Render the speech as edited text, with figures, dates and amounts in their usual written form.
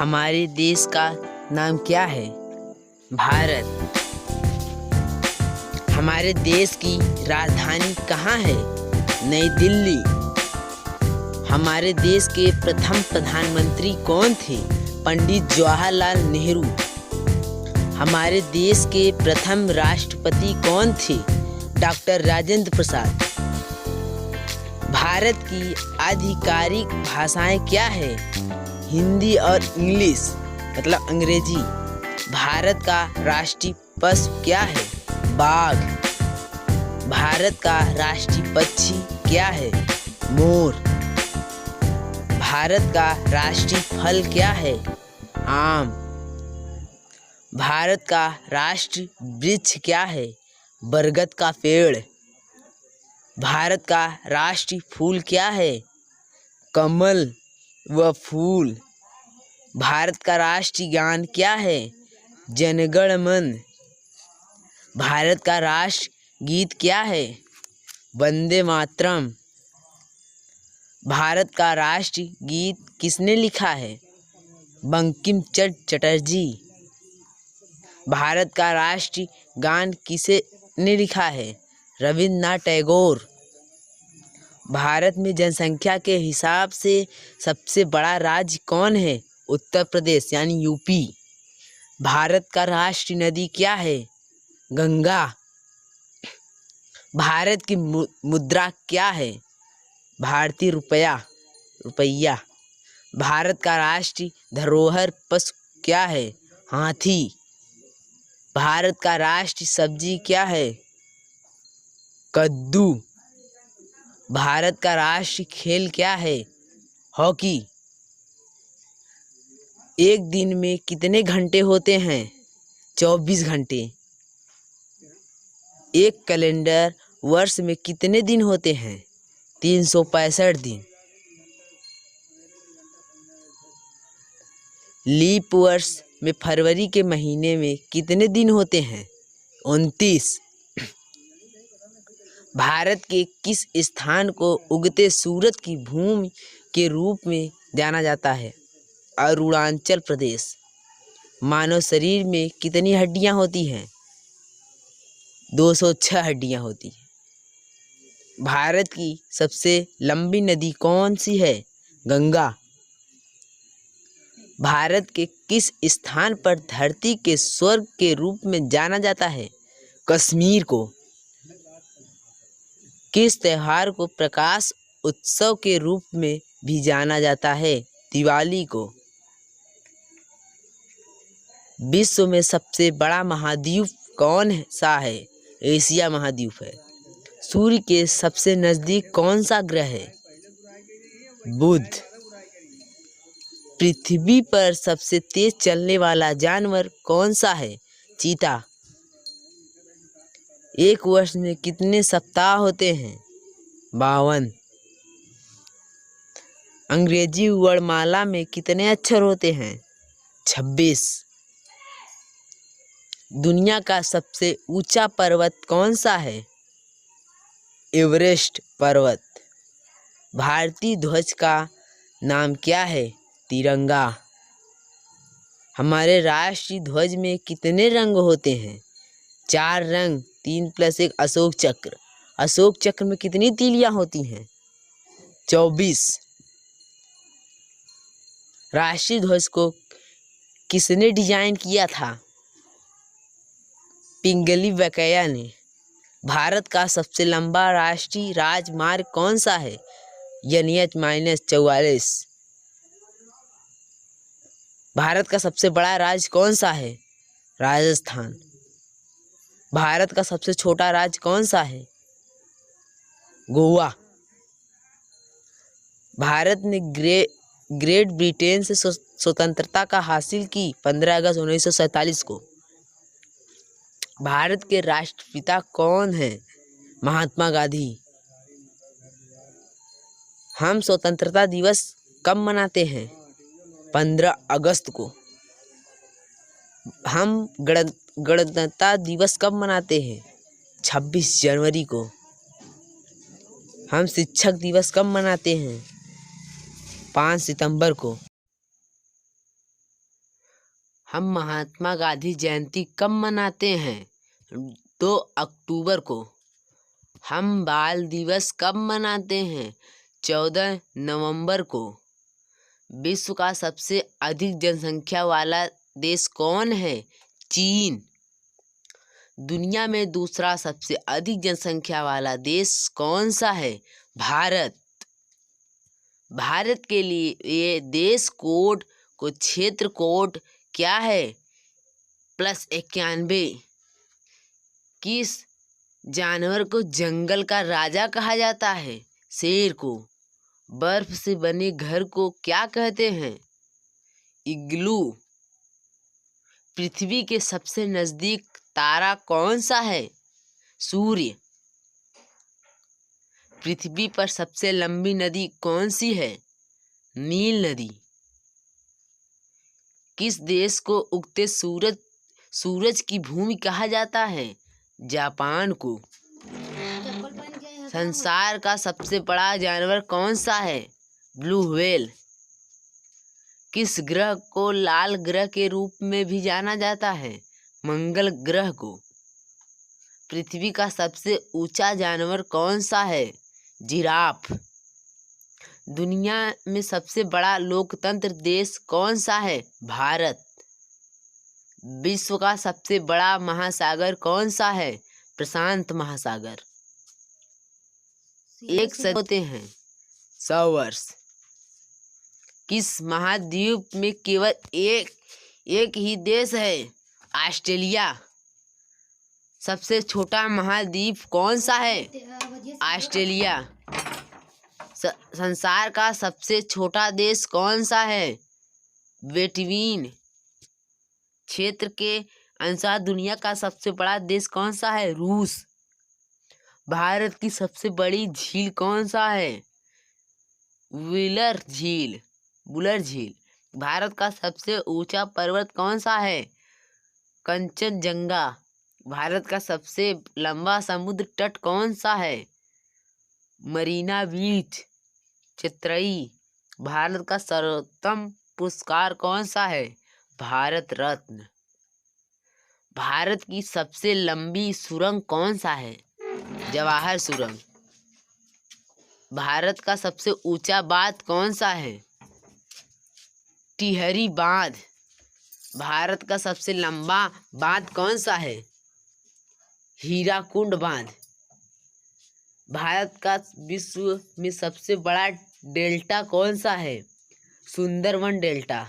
हमारे देश का नाम क्या है? भारत। हमारे देश की राजधानी कहाँ है? नई दिल्ली। हमारे देश के प्रथम प्रधानमंत्री कौन थे? पंडित जवाहरलाल नेहरू। हमारे देश के प्रथम राष्ट्रपति कौन थे? डॉक्टर राजेंद्र प्रसाद। भारत की आधिकारिक भाषाएं क्या है? हिंदी और इंग्लिश मतलब अंग्रेजी। भारत का राष्ट्रीय पशु क्या है? बाघ। भारत का राष्ट्रीय पक्षी क्या है? मोर। भारत का राष्ट्रीय फल क्या है? आम। भारत का राष्ट्रीय वृक्ष क्या है? बरगद का पेड़। भारत का राष्ट्रीय फूल क्या है? कमल व फूल। भारत का राष्ट्रीय गान क्या है? जन गण मन। भारत का राष्ट्र गीत क्या है? वंदे मातरम। भारत का राष्ट्रीय गीत किसने लिखा है? बंकिम चंद्र चटर्जी। भारत का राष्ट्रीय गान किसने लिखा है? रविन्द्रनाथ टैगोर। भारत में जनसंख्या के हिसाब से सबसे बड़ा राज्य कौन है? उत्तर प्रदेश यानी यूपी। भारत का राष्ट्रीय नदी क्या है? गंगा। भारत की मुद्रा क्या है? भारतीय रुपया। भारत का राष्ट्रीय धरोहर पशु क्या है? हाथी। भारत का राष्ट्रीय सब्जी क्या है? कद्दू। भारत का राष्ट्रीय खेल क्या है? हॉकी। एक दिन में कितने घंटे होते हैं? 24 घंटे। एक कैलेंडर वर्ष में कितने दिन होते हैं? 365 दिन। लीप वर्ष में फरवरी के महीने में कितने दिन होते हैं? 29। भारत के किस स्थान को उगते सूरज की भूमि के रूप में जाना जाता है? अरुणाचल प्रदेश। मानव शरीर में कितनी हड्डियां होती हैं? 206 हड्डियां होती हैं। भारत की सबसे लंबी नदी कौन सी है? गंगा। भारत के किस स्थान पर धरती के स्वर्ग के रूप में जाना जाता है? कश्मीर को। किस त्योहार को प्रकाश उत्सव के रूप में भी जाना जाता है? दिवाली को। विश्व में सबसे बड़ा महाद्वीप कौन सा है? एशिया महाद्वीप है। सूर्य के सबसे नजदीक कौन सा ग्रह है? बुध। पृथ्वी पर सबसे तेज चलने वाला जानवर कौन सा है? चीता। एक वर्ष में कितने सप्ताह होते हैं? 52। अंग्रेजी वर्णमाला में कितने अक्षर होते हैं? 26। दुनिया का सबसे ऊंचा पर्वत कौन सा है? एवरेस्ट पर्वत। भारतीय ध्वज का नाम क्या है? तिरंगा। हमारे राष्ट्रीय ध्वज में कितने रंग होते हैं? 4 रंग, 3 + 1 अशोक चक्र। अशोक चक्र में कितनी तीलियां होती हैं? 24। राष्ट्रीय ध्वज को किसने डिजाइन किया था? पिंगली वेंकैया ने। भारत का सबसे लंबा राष्ट्रीय राजमार्ग कौन सा है? NH-44। भारत का सबसे बड़ा राज्य कौन सा है? राजस्थान। भारत का सबसे छोटा राज्य कौन सा है? गोवा। भारत ने ग्रेट ब्रिटेन से स्वतंत्रता का हासिल की 15 अगस्त 1947 को। भारत के राष्ट्रपिता कौन हैं? महात्मा गांधी। हम स्वतंत्रता दिवस कब मनाते हैं? 15 अगस्त को। हम गणतंत्र दिवस कब मनाते हैं? 26 जनवरी को। हम शिक्षक दिवस कब मनाते हैं? 5 सितंबर को। हम महात्मा गांधी जयंती कब मनाते हैं? 2 अक्टूबर को। हम बाल दिवस कब मनाते हैं? 14 नवंबर को। विश्व का सबसे अधिक जनसंख्या वाला देश कौन है? चीन। दुनिया में दूसरा सबसे अधिक जनसंख्या वाला देश कौन सा है? भारत। भारत के लिए ये देश कोड को क्षेत्र कोड क्या है? +91। किस जानवर को जंगल का राजा कहा जाता है? शेर को। बर्फ से बने घर को क्या कहते हैं? इग्लू। पृथ्वी के सबसे नजदीक तारा कौन सा है? सूर्य। पृथ्वी पर सबसे लंबी नदी कौन सी है? नील नदी। किस देश को उगते सूरज की भूमि कहा जाता है? जापान को। संसार का सबसे बड़ा जानवर कौन सा है? Blue whale. किस ग्रह को लाल ग्रह के रूप में भी जाना जाता है? मंगल ग्रह को। पृथ्वी का सबसे ऊंचा जानवर कौन सा है? जिराफ। दुनिया में सबसे बड़ा लोकतंत्र देश कौन सा है? भारत। विश्व का सबसे बड़ा महासागर कौन सा है? प्रशांत महासागर। एक सदी होते हैं 100 वर्ष। किस महाद्वीप में केवल एक ही देश है? ऑस्ट्रेलिया। सबसे छोटा महाद्वीप कौन सा है? ऑस्ट्रेलिया। संसार का सबसे छोटा देश कौन सा है? वेटिवन। क्षेत्र के अनुसार दुनिया का सबसे बड़ा देश कौन सा है? रूस। भारत की सबसे बड़ी झील कौन सा है? वुलर झील। भारत का सबसे ऊंचा पर्वत कौन सा है? कंचनजंगा। भारत का सबसे लंबा समुद्र तट कौन सा है? मरीना बीच, चेन्नई। भारत का सर्वोत्तम पुरस्कार कौन सा है? भारत रत्न। भारत की सबसे लंबी सुरंग कौन सा है? जवाहर सुरंग। भारत का सबसे ऊंचा बांध कौन सा है? टिहरी बांध। भारत का सबसे लंबा बांध कौन सा है? हीराकुंड बांध। भारत का विश्व में सबसे बड़ा डेल्टा कौन सा है? सुंदरवन डेल्टा।